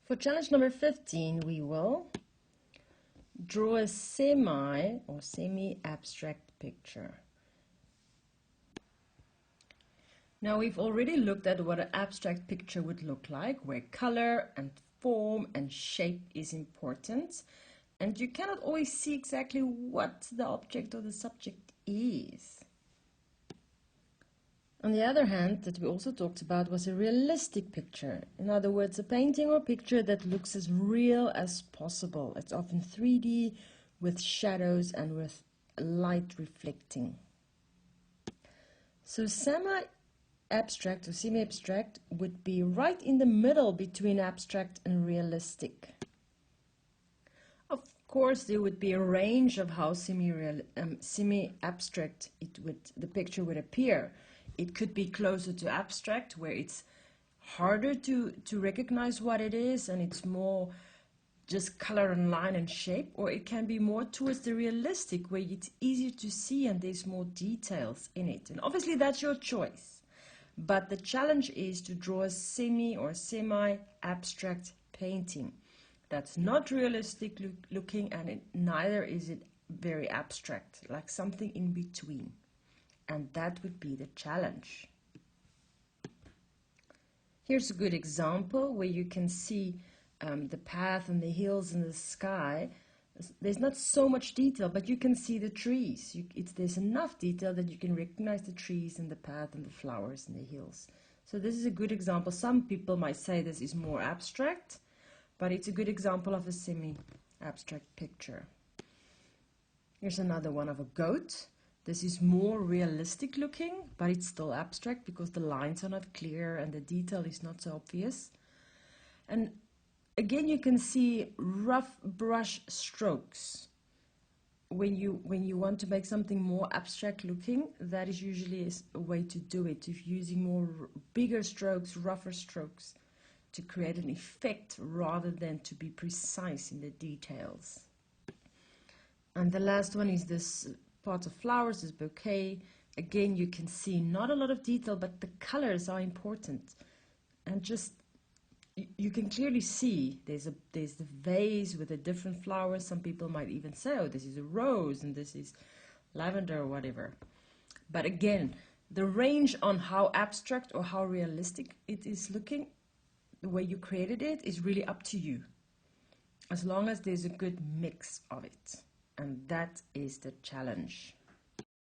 For challenge number 15, we will draw a semi or semi-abstract picture. Now we've already looked at what an abstract picture would look like, where color and form and shape is important, and you cannot always see exactly what the object or the subject is. On the other hand, that we also talked about was a realistic picture. In other words, a painting or picture that looks as real as possible. It's often 3D with shadows and with light reflecting. So semi-abstract or semi-abstract would be right in the middle between abstract and realistic. Of course, there would be a range of how semi-abstract the picture would appear. It could be closer to abstract, where it's harder to recognize what it is and it's more just color and line and shape, or it can be more towards the realistic, where it's easier to see and there's more details in it. And obviously that's your choice. But the challenge is to draw a semi or semi-abstract painting that's not realistic looking, and neither is it very abstract, like something in between. And that would be the challenge. Here's a good example where you can see the path and the hills and the sky. There's not so much detail, but you can see the trees. There's enough detail that you can recognize the trees and the path and the flowers and the hills. So this is a good example. Some people might say this is more abstract, but it's a good example of a semi-abstract picture. Here's another one of a goat. This is more realistic looking, but it's still abstract because the lines are not clear and the detail is not so obvious. And again, you can see rough brush strokes. When you want to make something more abstract looking, that is usually a way to do it, if using more bigger strokes, rougher strokes, to create an effect rather than to be precise in the details. And the last one is this pot of flowers, this bouquet. Again, you can see not a lot of detail, but the colors are important. And just, you can clearly see there's the vase with the different flowers. Some people might even say, oh, this is a rose and this is lavender or whatever. But again, the range on how abstract or how realistic it is looking, the way you created it, is really up to you, as long as there's a good mix of it. And that is the challenge.